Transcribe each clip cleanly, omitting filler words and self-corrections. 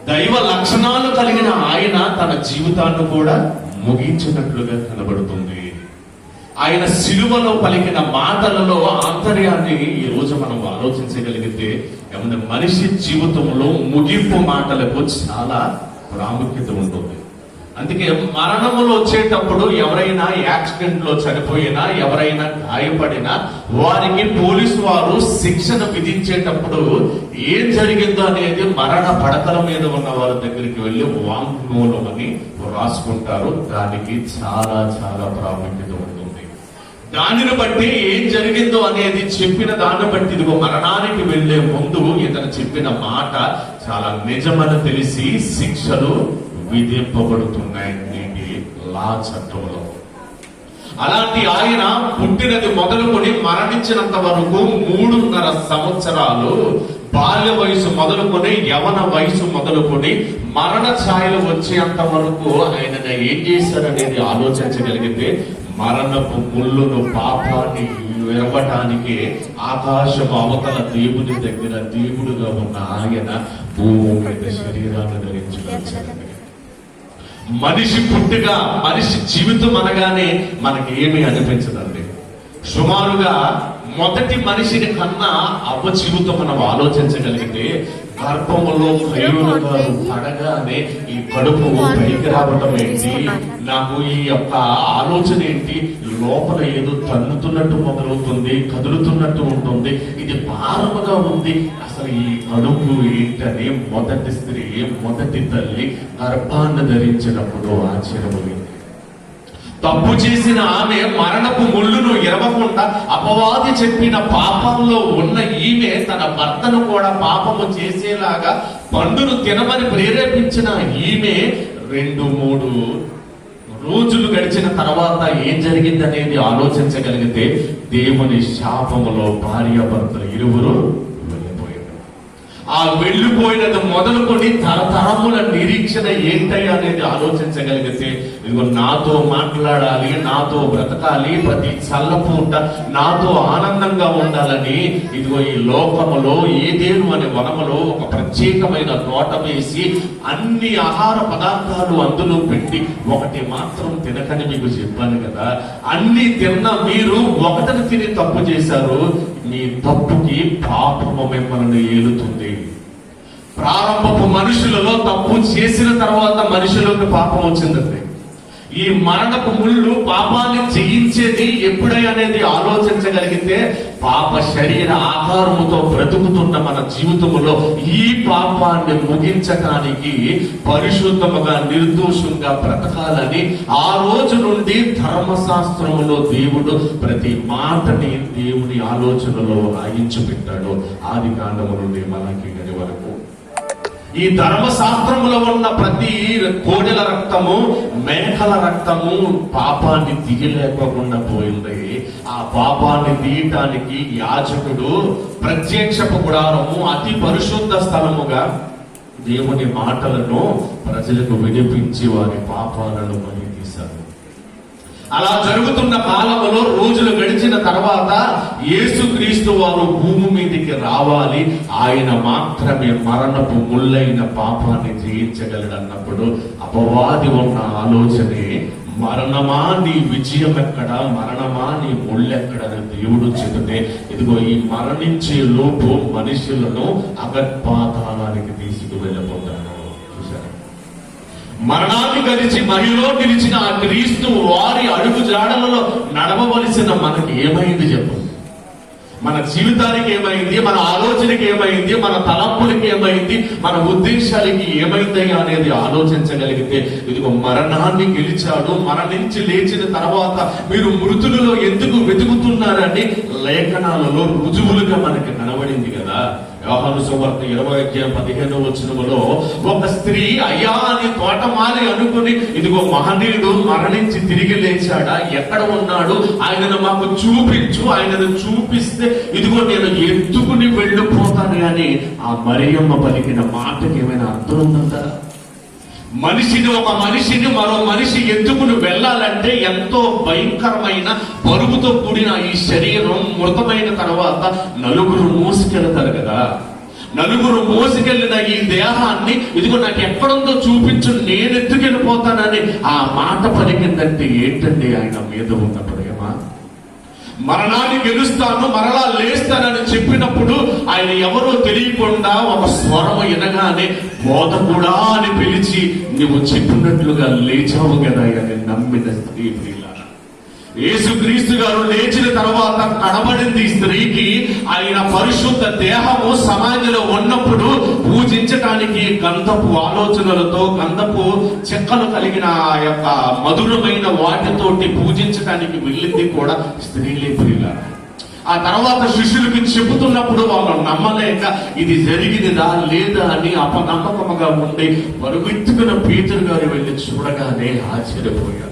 దైవ లక్షణాలు కలిగిన ఆయన తన జీవితాన్ని కూడా ముగించినట్లుగా కనబడుతుంది. ఆయన సిలువలో పలికిన మాటలలో ఆంతర్యాన్ని ఈ రోజు మనం ఆలోచించగలిగితే ఏమన్నా మనిషి జీవితంలో ముగింపు మాటలకు చాలా ప్రాముఖ్యత ఉంటుంది. అందుకే మరణములు వచ్చేటప్పుడు ఎవరైనా యాక్సిడెంట్ లో చనిపోయినా, ఎవరైనా గాయపడినా వారికి పోలీసు వారు శిక్షను విధించేటప్పుడు ఏం జరిగిందో అనేది మరణ పడకల మీద ఉన్న వారి దగ్గరికి వెళ్ళి వాంగ్మూలం అని రాసుకుంటారు. దానికి చాలా చాలా ప్రాముఖ్యత ఉంటుంది. దానిని బట్టి ఏం జరిగిందో అనేది చెప్పిన దాన్ని బట్టి ఇదిగో మరణానికి వెళ్లే ముందు ఇతను చెప్పిన మాట చాలా నిజమని తెలిసి శిక్షలు విధింపబడుతున్నాయి నేటి లా చట్టంలో. అలాంటి ఆయన పుట్టినది మొదలుకొని మరణించినంత వరకు 3.5 సంవత్సరాలు బాల్య వయసు మొదలుకొని యవన వయసు మొదలుకొని మరణ ఛాయలు వచ్చేంత వరకు ఆయన ఏం చేశారనేది ఆలోచించగలిగితే మరణపు ముళ్ళును పాపాన్ని విరవటానికి ఆకాశం అవతల దేవుని దగ్గర దేవుడుగా ఉన్న ఆయన భూమి మీద శరీరాన్ని ధరించుకొచ్చారు. మనిషి పుట్టుగా మనిషి జీవితం అనగానే మనకి ఏమీ అనిపించదండి. సుమారుగా మొదటి మనిషిని కన్నా అవ్వ జీవితం మనం ఆలోచించగలిగితే గర్భములో కయ్యూరు గారు పడగానే ఈ కడుపు పైకి రావటం ఏంటి, నాకు ఈ యొక్క ఆలోచన ఏంటి, లోపల ఏదో తన్నుతున్నట్టు మొదలవుతుంది, కదులుతున్నట్టు ఉంటుంది, ఇది భారముగా ఉంది, అసలు ఈ కడుపు ఏంటని మొదటి స్త్రీ మొదటి తల్లి గర్భాన్ని ధరించినప్పుడు ఆశ్చర్యపోయింది. తప్పు చేసిన ఆమె మరణపు ముళ్ళును ఎరవకుండా అపవాది చెప్పిన పాపంలో ఉన్న ఈమె తన భర్తను కూడా పాపము చేసేలాగా పండును తినమని ప్రేరేపించిన ఈమె 2-3 రోజులు గడిచిన తర్వాత ఏం జరిగిందనేది ఆలోచించగలిగితే దేవుని శాపములో భార్యాభర్తలు ఇరువురు ఆ వెళ్ళిపోయినది మొదలుకొని తరతరముల నిరీక్షణ ఏంటయ్యా అనేది ఆలోచించగలిగితే ఇదిగో నాతో మాట్లాడాలి, నాతో బ్రతకాలి, ప్రతి చల్లపూట నాతో ఆనందంగా ఉండాలని ఇదిగో ఈ లోకములో ఏదేను అనే వనములో ఒక ప్రత్యేకమైన తోట వేసి అన్ని ఆహార పదార్థాలు అందులో పెట్టి ఒకటి మాత్రం తినకని మీకు చెప్పాను కదా. అన్ని తిన్న మీరు ఒకటిని తిని తప్పు చేశారు. మీ తప్పుకి పాపము మిమ్మల్ని ఏలుతుంది. ప్రారంభపు మనుషులలో తప్పు చేసిన తర్వాత మనుషులకు పాపం వచ్చిందండి. ఈ మరణపు ముళ్ళు పాపాన్ని జయించేది ఎప్పుడై అనేది ఆలోచించగలిగితే పాప శరీర ఆహారముతో బ్రతుకుతున్న మన జీవితంలో ఈ పాపాన్ని ముగించడానికి పరిశుద్ధముగా నిర్దోషంగా బ్రతకాలని ఆ రోజు నుండి ధర్మశాస్త్రములో దేవుడు ప్రతి మాటని దేవుని ఆలోచనలో రాయించి పెట్టాడు. ఆది కాండము నుండి మలాకి గడి వరకు ఈ ధర్మశాస్త్రములో ఉన్న ప్రతి కోడెల రక్తము, మేకల రక్తము పాపాన్ని దిగలేకోకుండా పోయింది. ఆ పాపాన్ని తీయటానికి యాజకుడు ప్రత్యక్షపు గుడారము అతి పరిశుద్ధ స్థలముగా దేవుని మాటలను ప్రజలకు వినిపించి వారి పాపాలను మళ్ళీ తీశారు. అలా జరుగుతున్న కాలంలో రోజులు గడిచిన తర్వాత యేసుక్రీస్తు వారు భూమి మీదకి రావాలి, ఆయన మాత్రమే మరణపు ముళ్ళైన పాపాన్ని జయించగలడన్నప్పుడు అపవాది ఉన్న ఆలోచనే మరణమా నీ విజయం ఎక్కడ, మరణమా నీ ముళ్ళెక్కడని దేవుడు చెబితే ఇదిగో ఈ మరణించే లోపు మనుషులను అగత్పాతాళానికి తీసుకువెళ్ళబోతాడు. మరణాన్ని గెలిచి మహిలో నిలిచిన ఆ క్రీస్తు వారి అడుగు జాడలలో నడవవలసిన మనకి ఏమైంది చెప్పు? మన జీవితానికి ఏమైంది, మన ఆలోచనకి ఏమైంది, మన తలంపులకి ఏమైంది, మన ఉద్దేశాలకి ఏమైందయ్యా అనేది ఆలోచించగలిగితే ఇదిగో మరణాన్ని గెలిచాడు. మరణించి లేచిన తర్వాత మీరు మృతులలో ఎందుకు వెతుకుతున్నారని లేఖనాలలో రుజువులుగా మనకి కనబడింది కదా. యోహాను సువార్త 20:15 ఒక స్త్రీ అయ్యా అని తోటమాలి అనుకుని ఇదిగో మహనీయుడు మరణించి తిరిగి లేచాడా, ఎక్కడ ఉన్నాడు, ఆయనను మాకు చూపించు, ఆయనను చూపిస్తే ఇదిగో నేను ఎత్తుకుని వెళ్ళిపోతాను అని ఆ మరియమ్మ పలికిన మాటకి ఏమైనా అర్థం ఉందంటారా? ఒక మనిషిని మరో మనిషి ఎత్తుకుని వెళ్ళాలంటే ఎంతో భయంకరమైన బరువుతో కూడిన ఈ శరీరం మృతమైన తర్వాత నలుగురు మోసుకెళ్తారు కదా. నలుగురు మోసుకెళ్ళిన ఈ దేహాన్ని ఇదిగో నాకు ఎక్కడుందో చూపించు, నేను ఎత్తుకెళ్ళిపోతానని ఆ మాట పలికిందంటే ఏంటండి ఆయన మీద ఉన్న ప్రేమ? మరణాన్ని గెలుస్తాను, మరలా లేస్తానని చెప్పినప్పుడు ఆయన ఎవరో తెలియకుండా ఒక స్వరము వినగానే బోధకుడా అని పిలిచి నువ్వు చెప్పినట్లుగా లేచావు కదా అని నమ్మిన స్త్రీ ప్రియులారా. యేసుక్రీస్తు గారు లేచిన తర్వాత కనబడింది స్త్రీకి ఆయన పరిశుద్ధ దేహము సమాధిలో ఉన్నప్పుడు పూజించటానికి గంధపు ఆలోచనలతో, గంధపు చెక్కలు కలిగిన ఆ యొక్క మధురమైన వాటితోటి పూజించటానికి వెళ్ళింది కూడా స్త్రీలే ప్రియులారా. ఆ తర్వాత శిష్యులకి చెబుతున్నప్పుడు వాళ్ళు నమ్మలేక ఇది జరిగినదా లేదా అని అపనమ్మకముగా ఉండి పరుగెత్తుకున్న పేతురు గారు వెళ్ళి చూడగానే ఆశ్చర్యపోయారు.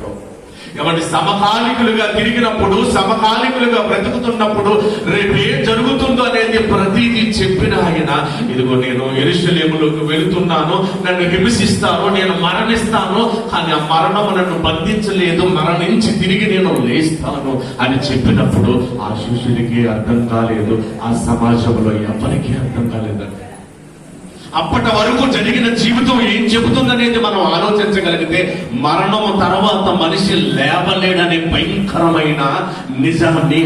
ఎవరి సమకాలికులుగా తిరిగినప్పుడు, సమకాలికులుగా బ్రతుకుతున్నప్పుడు రేపు ఏం జరుగుతుందో అనేది ప్రతిదీ చెప్పిన ఆయన, ఇదిగో నేను యెరూషలేములోకి వెళుతున్నాను, నన్ను హింసిస్తాను, నేను మరణిస్తాను, కానీ ఆ మరణము నన్ను బంధించలేదు, మరణించి తిరిగి నేను లేస్తాను అని చెప్పినప్పుడు ఆ శిష్యుడికి అర్థం కాలేదు, ఆ సమాజంలో ఎవరికీ అర్థం కాలేదండి. అప్పటి వరకు జరిగిన జీవితం ఏం చెబుతుందనేది మనం ఆలోచించగలిగితే, మరణము తర్వాత మనిషి లేవలేడనే భయంకరమైన నిజాన్ని